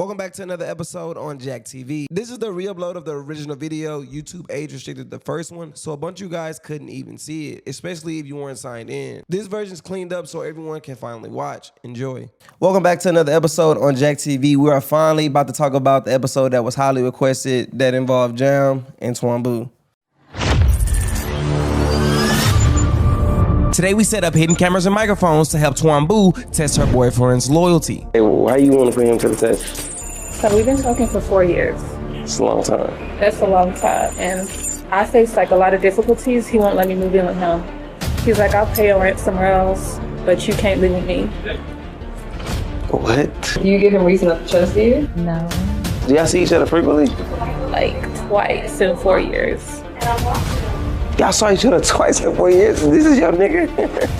Welcome back to another episode on Jack TV. This is the re-upload of the original video. YouTube age restricted the first one, so a bunch of you guys couldn't even see it, especially if you weren't signed in. This version's cleaned up so everyone can finally watch. Enjoy. Welcome back to another episode on Jack TV. We are finally about to talk about the episode that was highly requested that involved Jam and Twamboo. Today we set up hidden cameras and microphones to help Twamboo test her boyfriend's loyalty. Hey, why you want to put him to the test? So we've been talking for 4 years. It's a long time. That's a long time. And I face like a lot of difficulties. He won't let me move in with him. He's like, I'll pay your rent somewhere else, but you can't live with me. What? You give him reason not to trust you? No. Do y'all see each other frequently? Like twice in 4 years. Y'all saw each other twice in 4 years, and this is your nigga?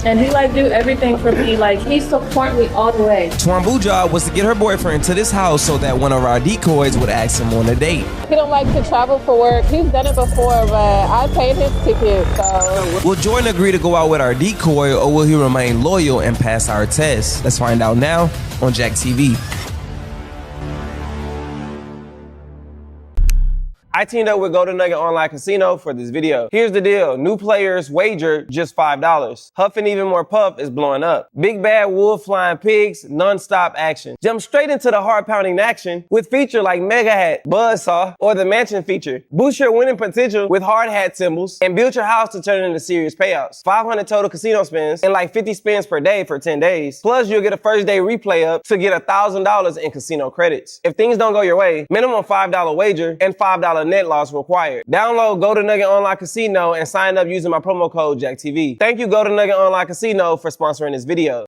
And he like do everything for me. Like he support me all the way. Twamboo's job was to get her boyfriend to this house so that one of our decoys would ask him on a date. He don't like to travel for work. He's done it before, but I paid his ticket, so. Will Jordan agree to go out with our decoy, or will he remain loyal and pass our test? Let's find out now on Jack TV. I teamed up with Golden Nugget Online Casino for this video. Here's the deal. New players wager just $5. Huff and Even More Puff is blowing up. Big Bad Wolf Flying Pigs, non-stop action. Jump straight into the heart-pounding action with feature like Mega Hat, Buzzsaw, or the Mansion feature. Boost your winning potential with hard hat symbols and build your house to turn into serious payouts. 500 total casino spins and like 50 spins per day for 10 days. Plus, you'll get a first day replay up to get $1,000 in casino credits. If things don't go your way, minimum $5 wager and $5 net loss required. Download Golden Nugget Online Casino and sign up using my promo code JackTV. Thank you, Golden Nugget Online Casino, for sponsoring this video.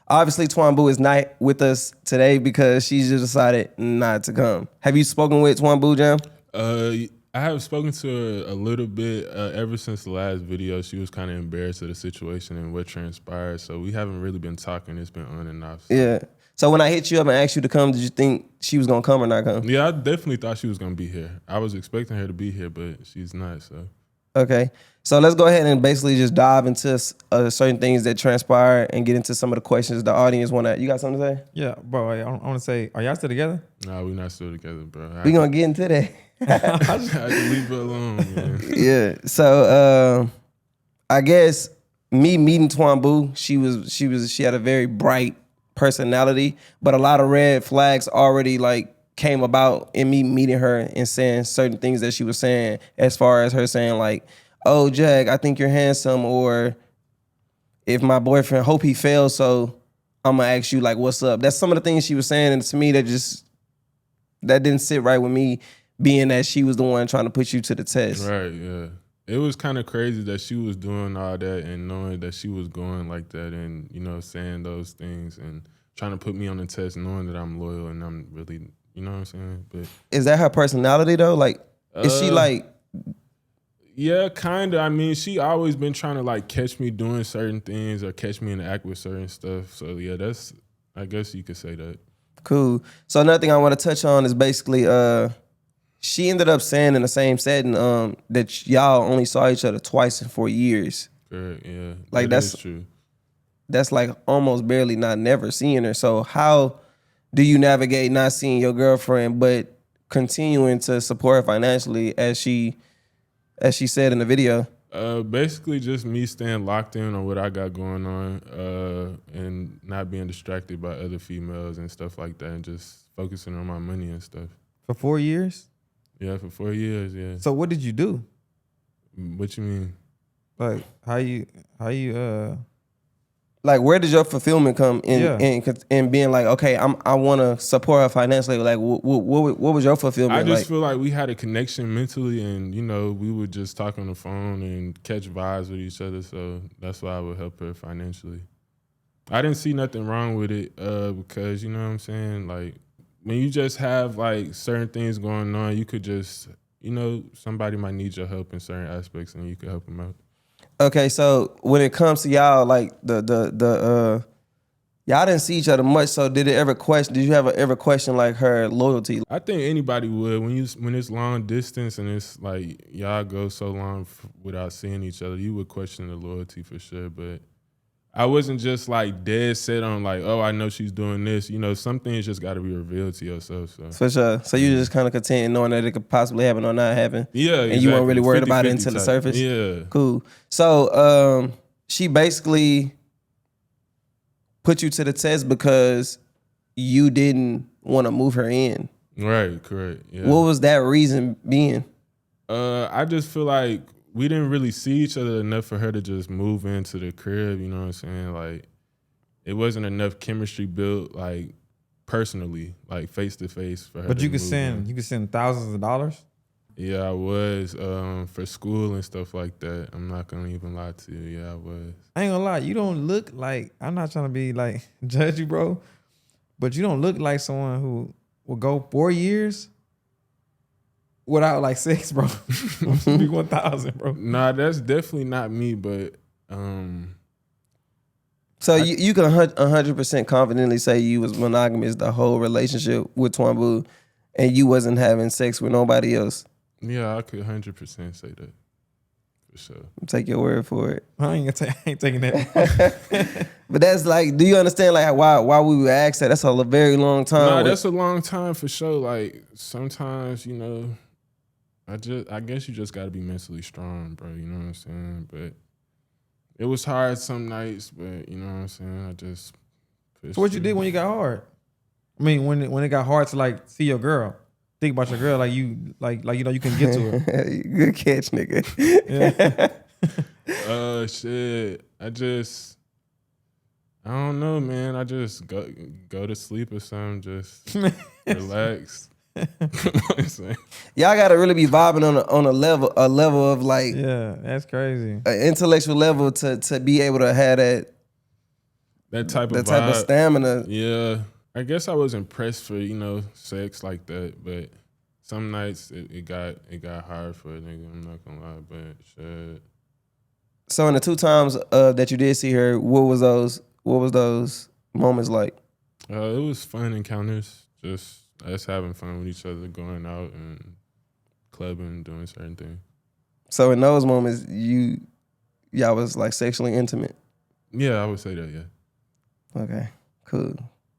Obviously, Twamboo is not with us today because she just decided not to come. Have you spoken with Twamboo, Jam? I have spoken to her a little bit ever since the last video. She was kind of embarrassed of the situation and what transpired, so we haven't really been talking. It's been on and off. So. Yeah. So when I hit you up and asked you to come, did you think she was gonna come or not come? Yeah, I definitely thought she was gonna be here. I was expecting her to be here, but she's not, so. Okay. So let's go ahead and basically just dive into certain things that transpired and get into some of the questions the audience want to. You got something to say? Yeah, bro, I want to say, are y'all still together? Nah, we're not still together, bro. We gonna get into that. I just had to leave it alone, man. Yeah. So I guess me meeting Twamboo, she had a very bright personality, but a lot of red flags already like came about in me meeting her and saying certain things that she was saying, as far as her saying like, oh, Jack, I think you're handsome, or if my boyfriend, hope he fails, so I'm gonna ask you like, what's up? That's some of the things she was saying, and to me that didn't sit right with me, being that she was the one trying to put you to the test. Right, yeah. It was kind of crazy that she was doing all that and knowing that she was going like that and, you know, saying those things and trying to put me on the test knowing that I'm loyal and I'm really, you know what I'm saying? But is that her personality though? Like, is she like... Yeah, kind of. I mean, she always been trying to like catch me doing certain things or catch me in the act with certain stuff. So yeah, I guess you could say that. Cool. So another thing I want to touch on is basically... she ended up saying in the same setting that y'all only saw each other twice in 4 years. Correct, yeah. Like that's true. That's like almost barely not never seeing her. So how do you navigate not seeing your girlfriend but continuing to support her financially as she said in the video? Basically just me staying locked in on what I got going on and not being distracted by other females and stuff like that and just focusing on my money and stuff. For 4 years? Yeah, for 4 years, yeah. So what did you do? What you mean? Like how you like where did your fulfillment come in being like, okay, I want to support her financially? Like what was your fulfillment? I just feel like we had a connection mentally and, you know, we would just talk on the phone and catch vibes with each other. So that's why I would help her financially. I didn't see nothing wrong with it because, you know what I'm saying? Like, when you just have like certain things going on, you could just, you know, somebody might need your help in certain aspects and you could help them out. Okay, so when it comes to y'all, like y'all didn't see each other much. So did you ever question like her loyalty? I think anybody would when it's long distance and it's like y'all go so long without seeing each other, you would question the loyalty for sure. But I wasn't just like dead set on like, oh, I know she's doing this. You know, some things just got to be revealed to yourself. So For sure. So you just kind of content knowing that it could possibly happen or not happen. yeah, And you weren't really worried 50, about it 50 until the type. surface. Yeah. Cool. So she basically put you to the test because you didn't want to move her in. Right. Correct. Yeah. What was that reason being? I just feel like we didn't really see each other enough for her to just move into the crib. You know what I'm saying? Like, it wasn't enough chemistry built, like, personally, like face to face for her. But to you could move in. send thousands of dollars. Yeah, I was for school and stuff like that. I'm not gonna even lie to you. Yeah, I was. I ain't gonna lie, you don't look like, I'm not trying to be like judge you, bro, but you don't look like someone who will go 4 years without like sex, bro. Be 1,000, bro. Nah, that's definitely not me. But So you can 100% confidently say you was monogamous the whole relationship with Twambu and you wasn't having sex with nobody else. yeah, I could 100% say that for sure. Take your word for it. I ain't taking that. But that's like, do you understand like why we would ask that? That's a very long time. Nah, that's a long time for sure. Like sometimes, you know, I guess you just got to be mentally strong, bro. You know what I'm saying? But it was hard some nights, but you know what I'm saying? I just So what you did when you got hard? I mean, when it got hard to like see your girl, think about your girl, like you you know you couldn't get to her. Good catch, nigga. Yeah. Shit. I don't know, man. I just go to sleep or something, just relax. You know what I'm saying? Y'all gotta really be vibing on a level of like Yeah, that's crazy. an intellectual level to be able to have That type that of type of vibe. stamina. Yeah. I guess I was impressed for, you know, sex like that, but some nights it got hard for a nigga, I'm not gonna lie, but shit. So in the 2 times that you did see her, what was those moments like? It was fun encounters, just us having fun with each other, going out and clubbing, doing certain things. So in those moments, y'all was like sexually intimate. Yeah, I would say that, yeah. Okay, cool.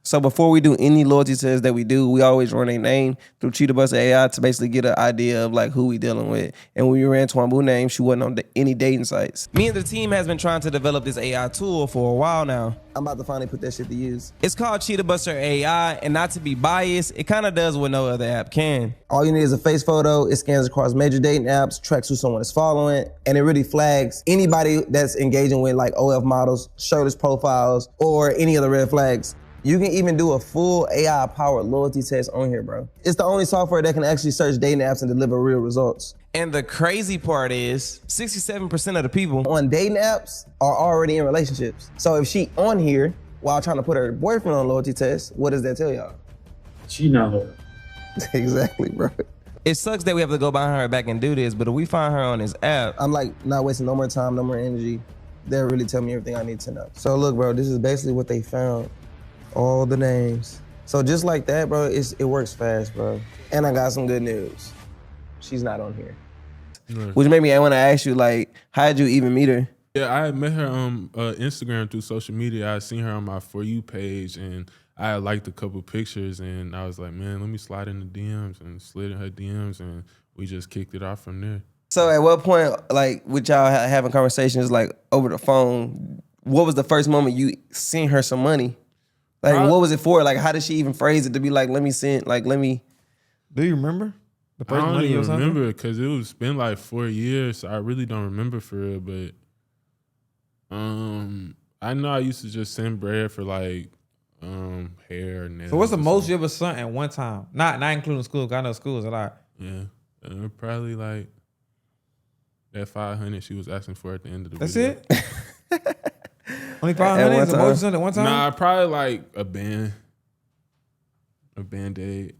So before we do any loyalty tests that we do, we always run a name through Cheetah Buster AI to basically get an idea of like who we dealing with. And when we ran Twambu's name, she wasn't on any dating sites. Me and the team has been trying to develop this AI tool for a while now. I'm about to finally put that shit to use. It's called Cheetah Buster AI, and not to be biased, it kind of does what no other app can. All you need is a face photo, it scans across major dating apps, tracks who someone is following, and it really flags anybody that's engaging with like OF models, shirtless profiles, or any other red flags. You can even do a full AI-powered loyalty test on here, bro. It's the only software that can actually search dating apps and deliver real results. And the crazy part is 67% of the people on dating apps are already in relationships. So if she on here while trying to put her boyfriend on a loyalty test, what does that tell y'all? She not loyal. Exactly, bro. It sucks that we have to go behind her back and do this, but if we find her on this app, I'm like not wasting no more time, no more energy. They'll really tell me everything I need to know. So look, bro, this is basically what they found. All the names. So just like that, bro, it works fast, bro. And I got some good news. She's not on here. Right. Which made me want to ask you, like, how did you even meet her? Yeah, I had met her on Instagram through social media. I had seen her on my For You page, and I had liked a couple pictures, and I was like, man, let me slide in the DMs, and slid in her DMs, and we just kicked it off from there. So at what point, like, with y'all having conversations, like, over the phone, what was the first moment you sent her some money? Like, what was it for? Like, how did she even phrase it to be like, let me send, like, let me. Do you remember? The I don't even remember because it was been like 4 years. So I really don't remember for real, but I know I used to just send bread for like hair and nails. So what's the most you ever sent at one time? Not including school, 'cause I know school is a lot. Yeah, probably like that 500 she was asking for at the end of the That's video. it? Only 500 is the most you sent at one time? Nah, probably like a Band-Aid.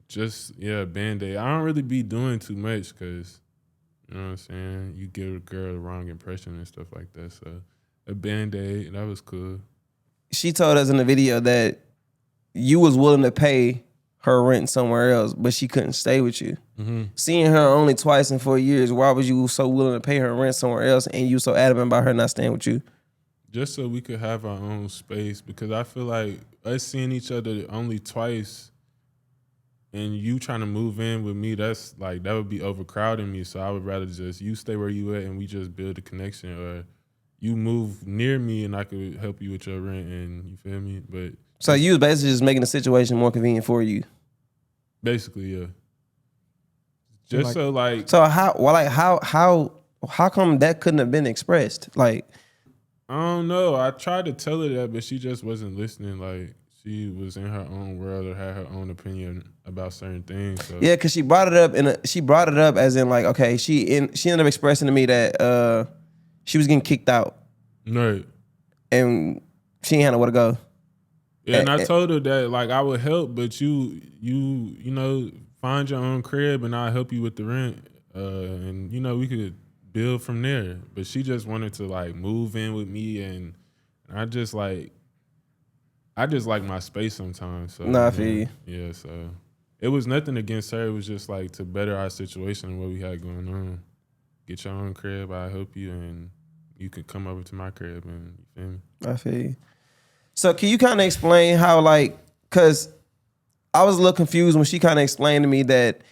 Just, yeah, a Band-Aid. I don't really be doing too much because, you know what I'm saying? You give a girl the wrong impression and stuff like that. So a Band-Aid, that was cool. She told us in the video that you was willing to pay her rent somewhere else, but she couldn't stay with you. Mm-hmm. Seeing her only twice in 4 years, why was you so willing to pay her rent somewhere else and you so adamant about her not staying with you? just so we could have our own space, because I feel like us seeing each other only twice and you trying to move in with me, that's like, that would be overcrowding me. So I would rather just you stay where you at and we just build a connection, or you move near me and I could help you with your rent, and you feel me? But So you was basically just making the situation more convenient for you. basically, yeah. Just so how come that couldn't have been expressed? Like, I don't know. I tried to tell her that, but she just wasn't listening. Like, she was in her own world or had her own opinion about certain things. So. yeah, because she brought it up as in like, okay, she ended up expressing to me that she was getting kicked out. Right. And she ain't had nowhere to go. Yeah, and I told her that like I would help, but you know, find your own crib and I'll help you with the rent. And you know, we could build from there. But she just wanted to like move in with me, and I just like my space sometimes. So Nah, I feel you. Yeah, so it was nothing against her. It was just like to better our situation and what we had going on. Get your own crib, I'll help you, and you can come over to my crib, and you feel me? I feel you. So can you kind of explain how, like, because I was a little confused when she kind of explained to me that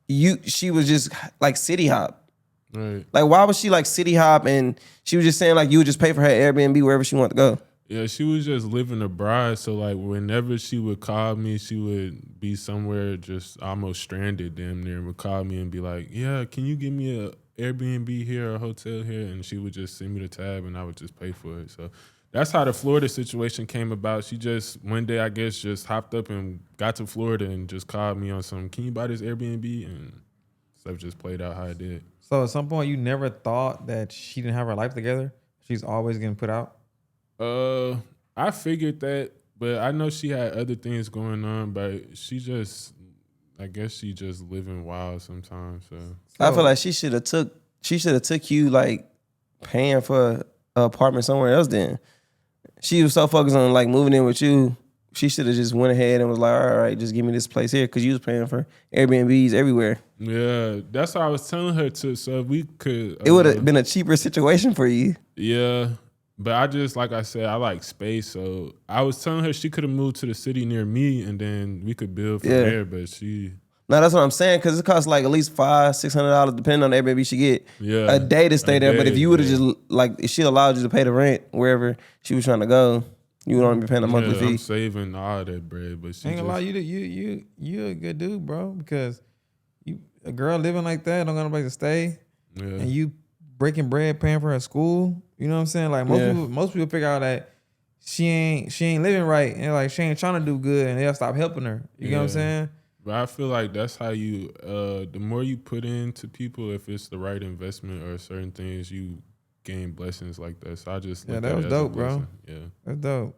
she was just like city hop. Right. Like, why was she like city hop, and she was just saying like you would just pay for her Airbnb wherever she wanted to go? Yeah, she was just living abroad, so like whenever she would call me, she would be somewhere just almost stranded damn near, and would call me and be like, yeah, can you give me a Airbnb here or a hotel here? And she would just send me the tab and I would just pay for it. So that's how the Florida situation came about. She just one day, I guess, just hopped up and got to Florida and just called me on some, can you buy this Airbnb? And stuff just played out how it did. So at some point, you never thought that she didn't have her life together? She's always getting put out? I figured that, but I know she had other things going on, but I guess she just living wild sometimes. So I feel like she should have took you like paying for an apartment somewhere else then. She was so focused on like moving in with you, she should have just went ahead and was like, all right, just give me this place here, because you was paying for Airbnbs everywhere. Yeah, that's what I was telling her to. So if we could, it would have been a cheaper situation for you. Yeah, but I just, like I said, I like space. So I was telling her she could have moved to the city near me, and then we could build from there. But she. No, that's what I'm saying, because it costs like at least $500-$600 depending on the Airbnb she get a day to stay there. But if you would have just like, if she allowed you to pay the rent wherever she was trying to go, you would only be paying a monthly fee. I'm saving all that bread, but she ain't gonna lie, you a good dude, bro. Because a girl living like that don't got nobody to stay, and you breaking bread paying for her school. You know what I'm saying? Like most people figure out that she ain't living right, and like she ain't trying to do good, and they'll stop helping her. You know what I'm saying? But I feel like that's how you, the more you put into people, if it's the right investment or certain things, you gain blessings like that. So I just that was dope, bro. Yeah, that's dope.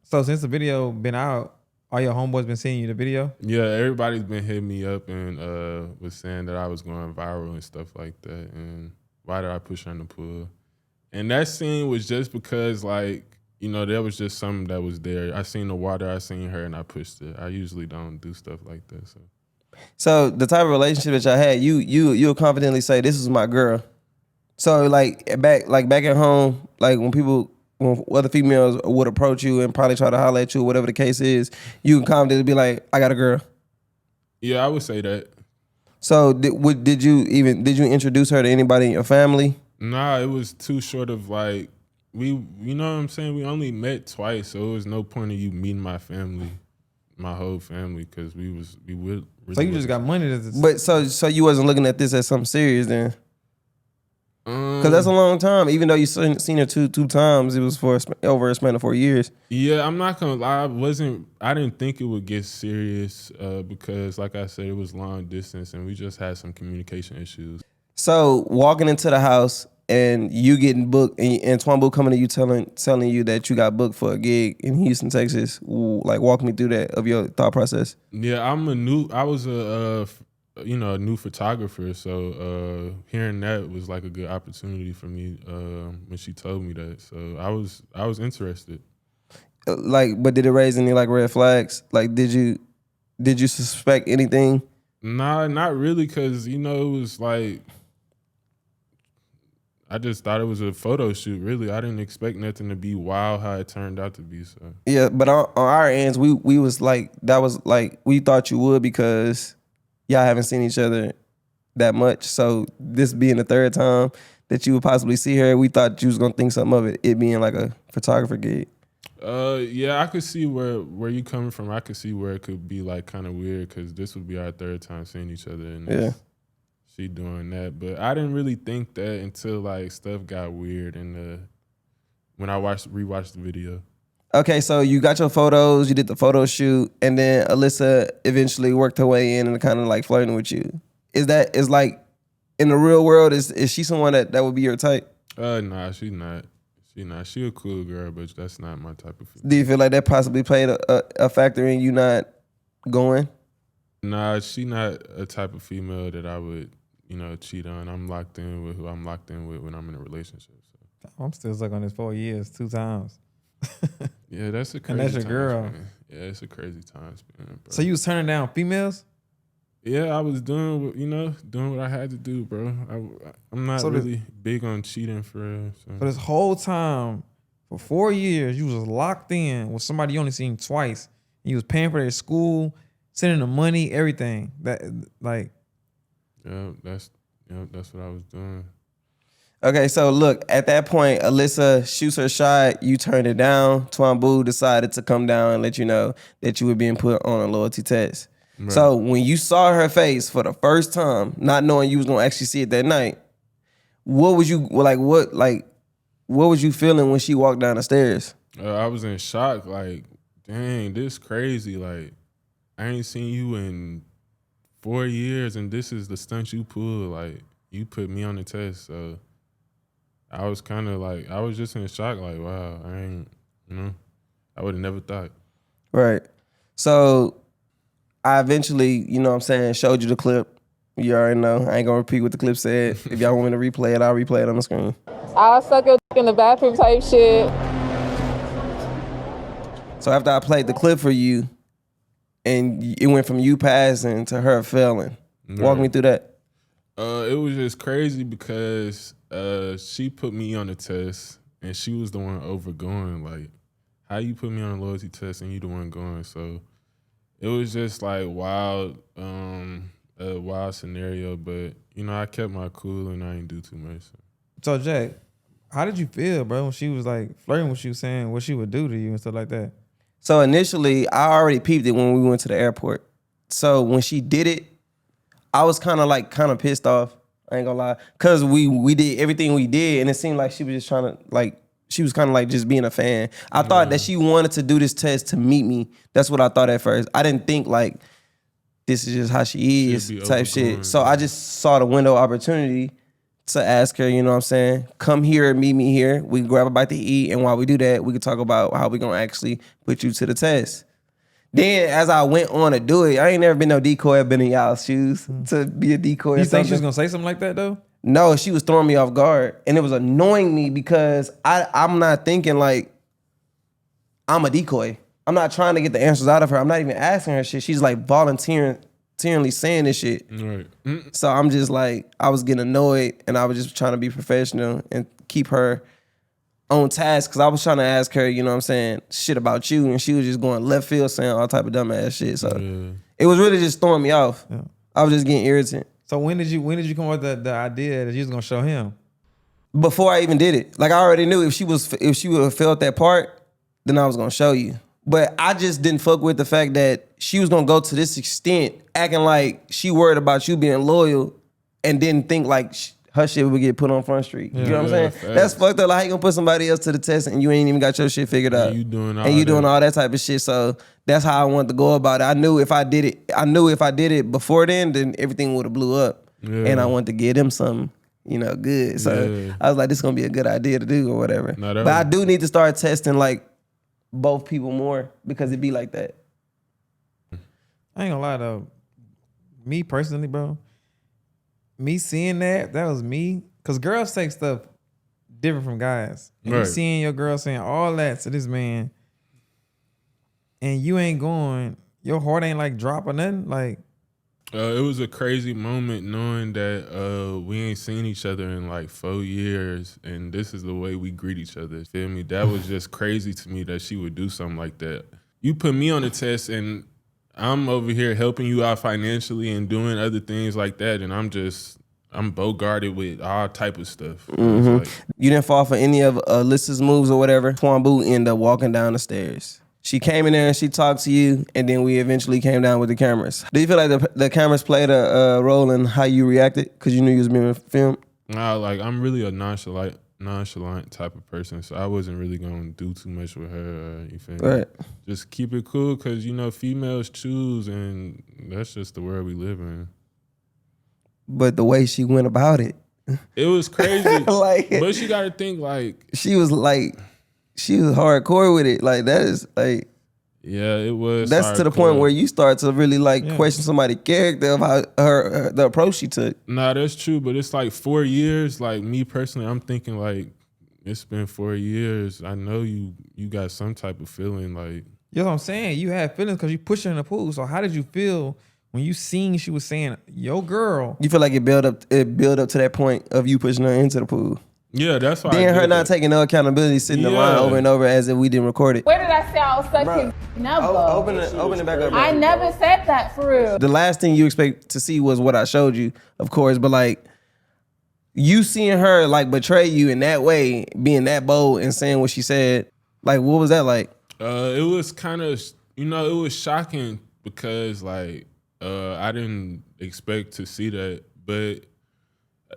So since the video been out, all your homeboys been seeing you the video? Yeah, everybody's been hitting me up and was saying that I was going viral and stuff like that. And why did I push her in the pool? And that scene was just because, like, you know, there was just something that was there. I seen the water, I seen her, and I pushed it. I usually don't do stuff like that. So the type of relationship that y'all had, you'll confidently say, this is my girl. So like back at home, like when other females would approach you and probably try to holler at you, or whatever the case is, you can confidently be like, I got a girl. Yeah, I would say that. So did you introduce her to anybody in your family? Nah, it was too short of like, you know what I'm saying? We only met twice, so it was no point of you meeting my family, my whole family, because we would. So you just got money. But so you wasn't looking at this as something serious then? Because that's a long time. Even though you seen her two times, it was for over a span of 4 years. Yeah, I'm not gonna lie. I didn't think it would get serious because, like I said, it was long distance, and we just had some communication issues. So walking into the house and you getting booked, and Twombo coming to you telling you that you got booked for a gig in Houston, Texas. Like, walk me through that of your thought process. Yeah, I was a new photographer, so hearing that was like a good opportunity for me when she told me that. So I was interested. Like, but did it raise any like red flags? Like, did you suspect anything? Nah, not really, because it was like, I just thought it was a photo shoot. Really, I didn't expect nothing to be wild how it turned out to be. So Yeah, but on our ends, we was like, that was like, we thought you would because y'all haven't seen each other that much. So this being the third time that you would possibly see her, we thought you was gonna think something of it being like a photographer gig. Yeah, I could see where you coming from. I could see where it could be like kind of weird because this would be our third time seeing each other, and she doing that. But I didn't really think that until like stuff got weird and when I rewatched the video. Okay, so you got your photos, you did the photo shoot, and then Alyssa eventually worked her way in and kind of like flirting with you. Is like in the real world, is she someone that would be your type? Nah, she's not. She a cool girl, but that's not my type of female. Do you feel like that possibly played a factor in you not going? Nah, she not a type of female that I would, cheat on. I'm locked in with who I'm locked in with when I'm in a relationship. So. I'm still stuck on this 4 years, 2 times. Yeah, that's a crazy And that's your time girl. span. Yeah, it's a crazy time span, bro. So you was turning down females? Yeah, I was doing what I had to do, bro. I'm not really big on cheating for real. So. For this whole time, for 4 years, you was locked in with somebody you only seen twice. And you was paying for their school, sending them money, everything. That's what I was doing. Okay, so look, at that point, Alyssa shoots her shot, you turn it down. Twambu decided to come down and let you know that you were being put on a loyalty test. Right. So when you saw her face for the first time, not knowing you was gonna actually see it that night, what was you like? What was you feeling when she walked down the stairs? I was in shock. Like, dang, this crazy. Like, I ain't seen you in 4 years, and this is the stunt you pulled. Like, you put me on the test. So I was kind of like, I was just in shock. Like, wow, I would have never thought. Right. So I eventually, showed you the clip. You already know. I ain't gonna repeat what the clip said. If y'all want me to replay it, I'll replay it on the screen. I'll suck your in the bathroom type shit. So after I played the clip for you, and it went from you passing to her failing. Right. Walk me through that. It was just crazy because she put me on the test, and she was the one overgoing. Like, how you put me on a loyalty test and you the one going? So it was just like wild, a wild scenario. But I kept my cool and I didn't do too much. So Jack, how did you feel, bro, when she was like flirting with you, saying what she would do to you and stuff like that? So initially, I already peeped it when we went to the airport. So when she did it, I was kind of pissed off. I ain't gonna lie, cause we did everything we did, and it seemed like she was just trying to she was kind of like just being a fan. I thought that she wanted to do this test to meet me. That's what I thought at first. I didn't think like this is just how she is type shit. So I just saw the window opportunity to ask her, you know what I'm saying? Come here, meet me here. We can grab a bite to eat, and while we do that, we can talk about how we gonna actually put you to the test. Then as I went on to do it, I ain't never been no decoy. I've been in y'all's shoes to be a decoy. You think she was gonna say something like that though? No, she was throwing me off guard, and it was annoying me because I'm not thinking like I'm a decoy. I'm not trying to get the answers out of her. I'm not even asking her shit. She's like voluntarily saying this shit. Right. So I'm just like, I was getting annoyed, and I was just trying to be professional and keep her on task, because I was trying to ask her, you know what I'm saying, shit about you, and she was just going left field saying all type of dumbass shit. So it was really just throwing me off. Yeah. I was just getting irritated. So when did you come up with the idea that you was gonna show him? Before I even did it. Like, I already knew if she would have felt that part, then I was gonna show you. But I just didn't fuck with the fact that she was gonna go to this extent, acting like she worried about you being loyal, and didn't think like her shit would get put on Front Street. You know what I'm saying? Facts. That's fucked up. Like, how you gonna put somebody else to the test and you ain't even got your shit figured out? And you doing all that type of shit. So that's how I wanted to go about it. I knew if I did it before then everything would have blew up. Yeah. And I wanted to give them something, good. So I was like, this is gonna be a good idea to do or whatever. But I do need to start testing like both people more, because it be like that. I ain't gonna lie though. Me personally, bro, me seeing that was me. Because girls take stuff different from guys. And you seeing your girl saying all that to this man, and you ain't going, your heart ain't like drop or nothing. Like, It was a crazy moment knowing that we ain't seen each other in like 4 years, and this is the way we greet each other. Feel me? That was just crazy to me that she would do something like that. You put me on the test, and I'm over here helping you out financially and doing other things like that, and I'm bogarted with all type of stuff. Like, You didn't fall for any of Alyssa's moves or whatever. Twamboo ended up walking down the stairs. She came in there and she talked to you, and then we eventually came down with the cameras. Do you feel like the cameras played a role in how you reacted because you knew you was being filmed? nah, like I'm really a nonchalant type of person, so I wasn't really gonna do too much with her. You feel me? Right. Just keep it cool, cause you know females choose, and that's just the world we live in. But the way she went about it, It was crazy. Like- but you gotta think like, she was hardcore with it. Like that is like yeah, it was. that's to the point where you start to really like question somebody's character of how the approach she took. Nah, that's true, but it's like 4 years. Like me personally, I'm thinking like it's been 4 years. I know you got some type of feeling like. You know what I'm saying? You had feelings because you pushed her in the pool. So how did you feel when you seen she was saying, yo, girl? You feel like it built up to that point of you pushing her into the pool. Yeah, that's why. Then her not taking no accountability, sitting in the line over and over as if we didn't record it. Where did I say I was sucking? Never. Open it back up. Bro. I never said that for real. The last thing you expect to see was what I showed you, of course, but like you seeing her like betray you in that way, being that bold and saying what she said, like what was that like? It was kind of, it was shocking because like I didn't expect to see that, but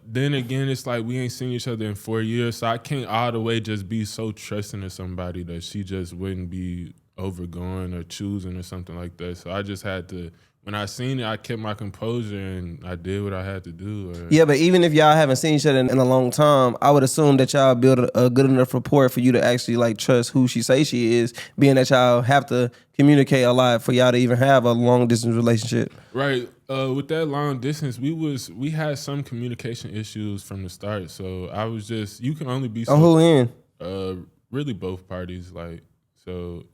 then again, it's like we ain't seen each other in 4 years, so I can't all the way just be so trusting of somebody that she just wouldn't be overgoing or choosing or something like that. So I just had to, when I seen it, I kept my composure and I did what I had to do. Yeah, but even if y'all haven't seen each other in a long time, I would assume that y'all build a good enough rapport for you to actually like trust who she say she is, being that y'all have to communicate a lot for y'all to even have a long distance relationship. Right. With that long distance, we had some communication issues from the start. So I was just, you can only be so, on who end? really both parties, like, so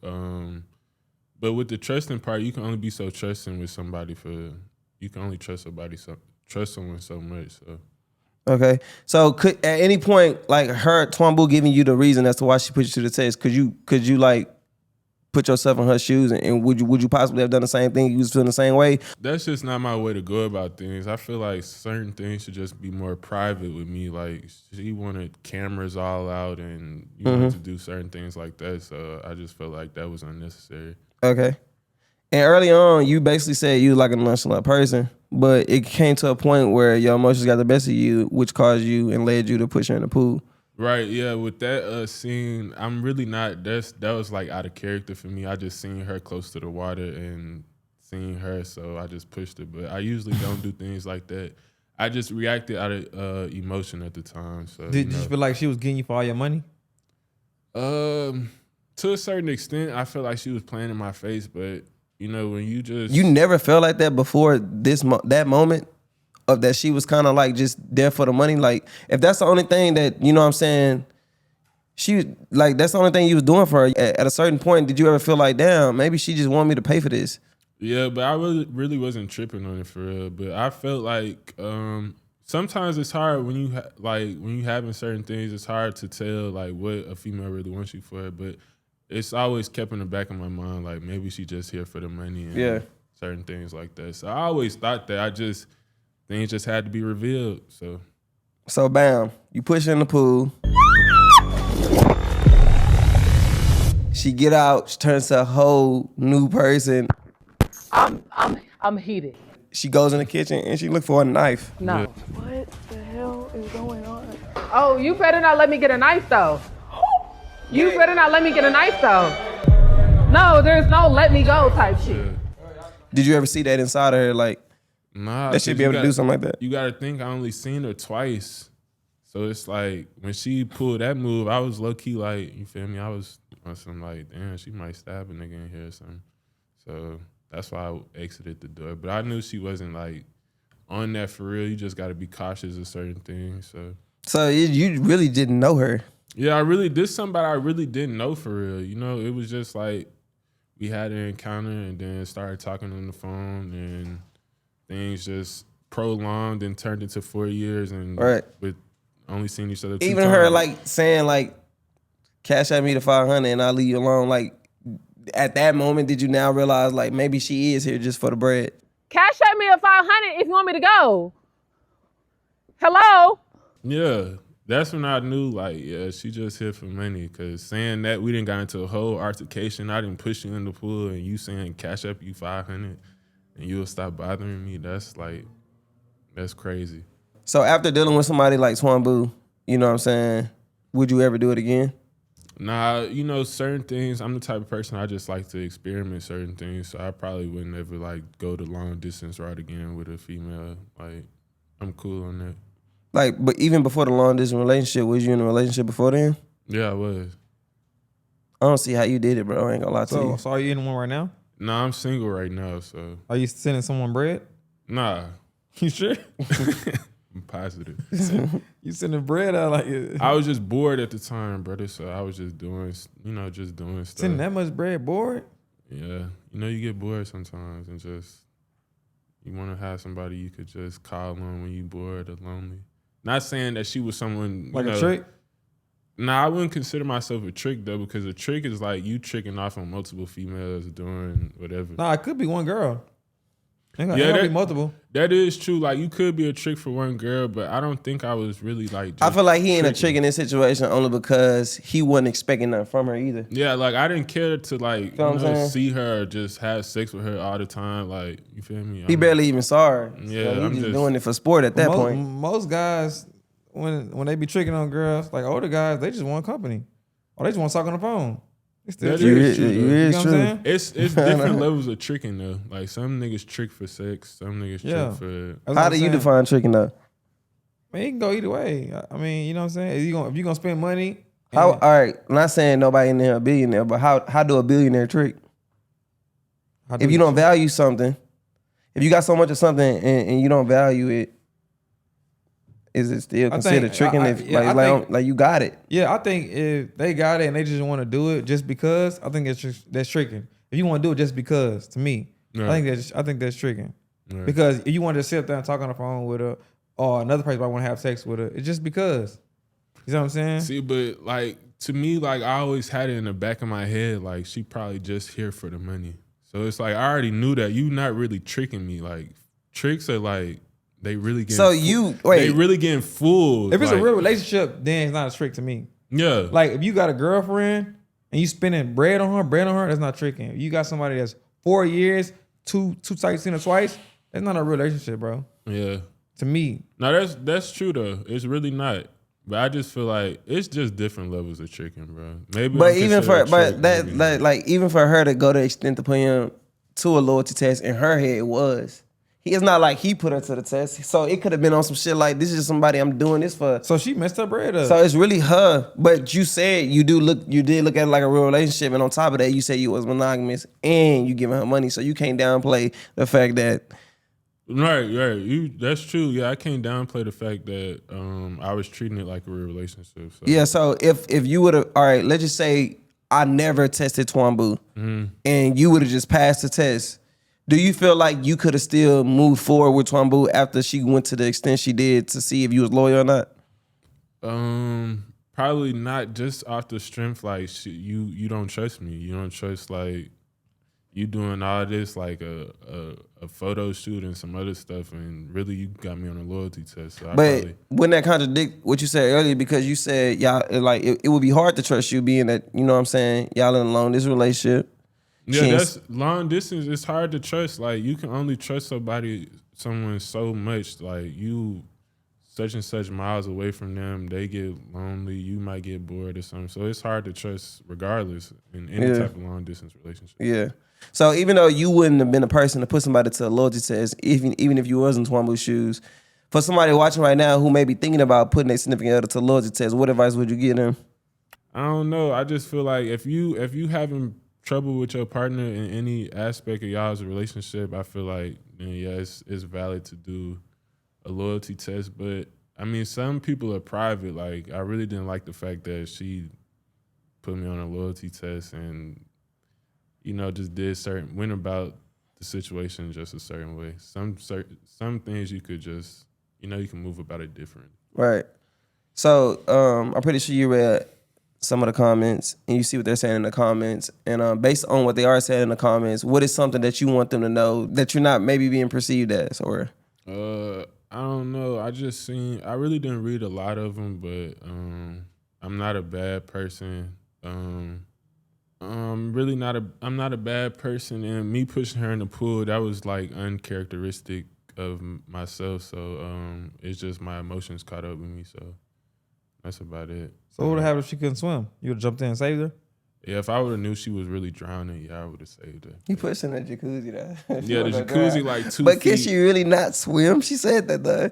but with the trusting part, you can only be so trusting with somebody you can only trust someone so much. So Okay. So could at any point like her Twamboo giving you the reason as to why she put you to the test, could you like put yourself in her shoes and would you possibly have done the same thing? You was feeling the same way? that's just not my way to go about things. I feel like certain things should just be more private with me. Like she wanted cameras all out and you wanted to do certain things like that. So I just felt like that was unnecessary. Okay. And early on, you basically said you like a nonchalant person, but it came to a point where your emotions got the best of you, which caused you and led you to push her in the pool. Right, yeah. With that scene, I'm really not. That was like out of character for me. I just seen her close to the water and seen her, so I just pushed her. But I usually don't do things like that. I just reacted out of emotion at the time. So Did you feel like she was getting you for all your money? To a certain extent, I feel like she was playing in my face. But when you never felt like that before that moment of that she was kind of like just there for the money. Like if that's the only thing that you know what I'm saying, she like that's the only thing you was doing for her. At a certain point, did you ever feel like, damn, maybe she just wanted me to pay for this? Yeah, but I really wasn't tripping on it for real. But I felt like sometimes it's hard when you having certain things. It's hard to tell like what a female really wants you for. But it's always kept in the back of my mind like maybe she just here for the money and certain things like that. So I always thought that things just had to be revealed. So bam, you push her in the pool. She get out, she turns to a whole new person. I'm heated. She goes in the kitchen and she look for a knife. No. Yeah. What the hell is going on? Oh, you better not let me get a knife though. You better not let me get a knife though. No, there's no let me go type shit. Did you ever see that inside of her? Like, nah, that she'd be able to do something like that? You got to think I only seen her twice. So it's like when she pulled that move, I was low key like, you feel me? I was on some like, damn, she might stab a nigga in here or something. So that's why I exited the door. But I knew she wasn't like on that for real. You just got to be cautious of certain things. So you really didn't know her? Yeah, this somebody I really didn't know for real. It was just like we had an encounter and then started talking on the phone and things just prolonged and turned into 4 years, and Right. with only seeing each other 2 Even times. her like saying like, cash at me the 500 and I'll leave you alone. Like at that moment, did you now realize like maybe she is here just for the bread? Cash at me a 500 if you want me to go. Hello? Yeah, that's when I knew, like, yeah, she just here for money. Cause saying that, we didn't got into a whole altercation. I didn't push you in the pool, and you saying cash up you 500, and you'll stop bothering me. That's crazy. So after dealing with somebody like Twamboo, you know what I'm saying, would you ever do it again? Nah, you know, certain things, I'm the type of person, I just like to experiment certain things. So I probably wouldn't ever like go the long distance route again with a female. Like, I'm cool on that. Like, but even before the long distance relationship, was you in a relationship before then? Yeah, I was. I don't see how you did it, bro. I ain't gonna lie to you. So are you in one right now? Nah, I'm single right now, so. Are you sending someone bread? Nah. You sure? I'm positive. You sending bread out like I was just bored at the time, brother, so I was just doing stuff. sending that much bread bored? Yeah. You know, you get bored sometimes and just, you want to have somebody you could just call on when you bored or lonely. Not saying that she was someone, Like a trick? Nah, I wouldn't consider myself a trick, though, because a trick is like you tricking off on multiple females doing whatever. Nah, it could be one girl. Ain't Yeah, gonna be multiple. That is true. Like, you could be a trick for one girl, but I don't think I was really like. I feel like he ain't a tricking. trick in this situation only because he wasn't expecting nothing from her either. Yeah, like I didn't care to like Feel what I'm saying? see her or just have sex with her all the time. Like, you feel me? He barely even saw her. Yeah, so I'm he just just- doing it for sport at that point. Most guys, when they be tricking on girls, like older guys, they just want company. Or they just want to talk on the phone. It's still That trick. is true, though. You know what I'm saying? It's different levels of tricking though. Like, some niggas trick for sex, some niggas Yeah. trick for. That's what How I'm do you saying. define tricking though? Man, it can go either way. I mean, you know what I'm saying? If you gonna spend money, How? All right, I'm not saying nobody in there a billionaire, but how do a billionaire trick? If you don't value something, if you got so much of something and you don't value it, is it still considered tricking? Like you got it. Yeah, I think if they got it and they just want to do it just because, I think that's tricking. If you want to do it just because, to me, Right. I think that's tricking. Right. Because if you want to sit up there and talk on the phone with her, or another person might want to have sex with her, it's just because. You know what I'm saying? See, but like, to me, like, I always had it in the back of my head, like, she probably just here for the money. So it's like, I already knew that you not really tricking me. Like, tricks are like, they really getting. So they really getting fooled. If it's like, a real relationship, then it's not a trick to me. yeah, Like if you got a girlfriend and you spending bread on her, that's not tricking. If you got somebody that's 4 years, two times seen her twice, that's not a real relationship, bro. yeah. To me. No, that's true though. It's really not. But I just feel like it's just different levels of tricking, bro. Maybe. But I'm even considered for a trick, maybe not. like even for her to go to the extent to put him to a loyalty test, in her head it was. It's not like he put her to the test. So it could have been on some shit like, this is somebody I'm doing this for. So she messed her bread up. So it's really her. But you said you did look at it like a real relationship, and on top of that, you said you was monogamous and you giving her money. So you can't downplay the fact that. Right. That's true. Yeah, I can't downplay the fact that I was treating it like a real relationship. So. Yeah, so if you would have, all right, let's just say I never tested Twamboo and you would have just passed the test. Do you feel like you could have still moved forward with Twamboo after she went to the extent she did to see if you was loyal or not? Probably not, just off the strength, like, you don't trust me. You don't trust, like, you doing all this, like a photo shoot and some other stuff, and really you got me on a loyalty test. So wouldn't that contradict what you said earlier? Because you said y'all like it would be hard to trust you, being that, you know what I'm saying, y'all in a long distance relationship. Yeah, that's long distance. It's hard to trust. Like, you can only trust someone so much. Like, you such and such miles away from them, they get lonely, you might get bored or something. So it's hard to trust regardless in any type of long distance relationship. Yeah. So even though you wouldn't have been the person to put somebody to a loyalty test, even if you was in Twamboo's shoes, for somebody watching right now who may be thinking about putting their significant other to a loyalty test, what advice would you give them? I don't know. I just feel like if you having trouble with your partner in any aspect of y'all's relationship, I feel like, yeah, it's valid to do a loyalty test. But I mean, some people are private. Like, I really didn't like the fact that she put me on a loyalty test and, you know, just went about the the situation just a certain way. Some things you could just, you know, you can move about it different. Right. So I'm pretty sure you read some of the comments and you see what they're saying in the comments. And based on what they are saying in the comments, what is something that you want them to know that you're not maybe being perceived as? Or I don't know. I really didn't read a lot of them, but I'm not a bad person. I'm not a bad person, and me pushing her in the pool, that was like uncharacteristic of myself. So it's just my emotions caught up with me. So that's about it. So what would have happened if she couldn't swim? You would have jumped in and saved her? Yeah, if I would have knew she was really drowning, yeah, I would have saved her. you pushed in the jacuzzi though. Yeah, the jacuzzi like 2 But feet. can she really not swim? She said that though.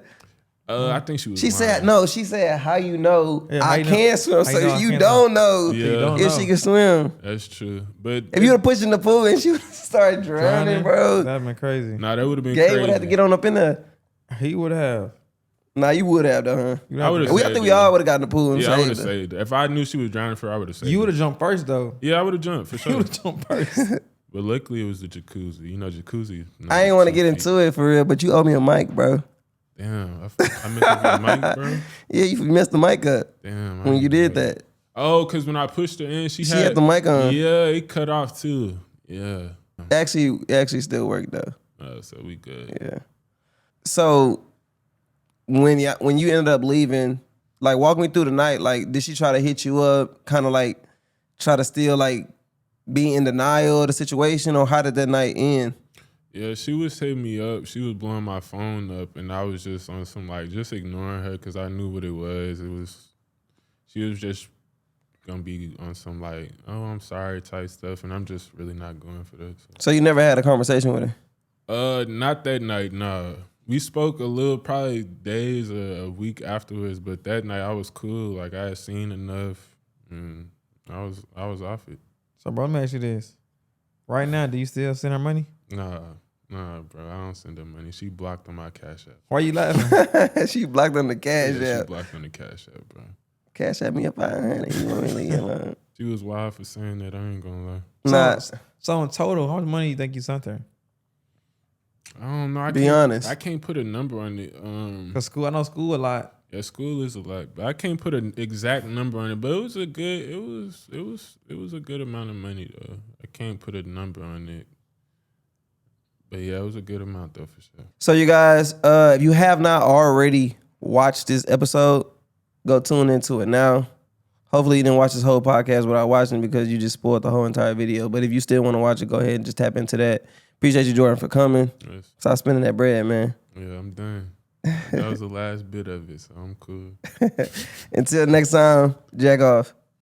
I think she was. She lying. said no. She said how you know Yeah, how I you know- can swim. how you know So I you can't don't know Yeah. don't if know. she can swim. That's true. But If you would have pushed in the pool and she would start drowning, bro. That'd have been crazy. nah, that would have been Gabe crazy. would have to get on up in there. He would have. Nah, you would have though, huh? You I would have. I think we all would have gotten in the pool and Yeah, I would have saved her. saved her. If I knew she was drowning for her, I would have saved her. You would have jumped first though. Yeah, I would have jumped for You sure. would have jumped first. But luckily, it was the jacuzzi. You know, jacuzzi. I ain't want to get into it for real, but you owe me a mic, bro. Damn, I meant to get mic, bro. Yeah, you messed the mic up Damn. I when you didn't did know that. Oh, because when I pushed her in, she She had the mic on. Yeah, it cut off too. Yeah. It actually still worked though. So we good. Yeah. So when you ended up leaving, like walk me through the night. Like, did she try to hit you up, kind of like try to still like be in denial of the situation, or how did that night end? Yeah, she was hitting me up. She was blowing my phone up, and I was just on some like just ignoring her because I knew what it was. She was just gonna be on some like, oh, I'm sorry type stuff, and I'm just really not going for that. So you never had a conversation with her? Not that night. No, we spoke a little, probably days or a week afterwards. But that night I was cool. Like I had seen enough, and I was off it. So bro, let me ask you this. Right now, do you still send her money? Nah, bro. I don't send her money. She blocked on my Cash App. Why you laughing? She blocked on the Cash Yeah, she App. blocked on the Cash App, bro. Cash App me up 500. You want me to leave alone? She was wild for saying that. I ain't gonna lie. Nah. So in total, how much money you think you sent her? I don't know. Be honest. I can't put a number on it. Cause school, I know school a lot. Yeah, school is a lot, but I can't put an exact number on it. But it was a good. It was a good amount of money though. I can't put a number on it. But yeah, it was a good amount though for sure. So you guys, if you have not already watched this episode, go tune into it now. Hopefully you didn't watch this whole podcast without watching because you just spoiled the whole entire video. But if you still want to watch it, go ahead and just tap into that. Appreciate you, Jordan, for coming. Yes. Stop spending that bread, man. Yeah, I'm done. That was the last bit of it, so I'm cool. Until next time, jack off.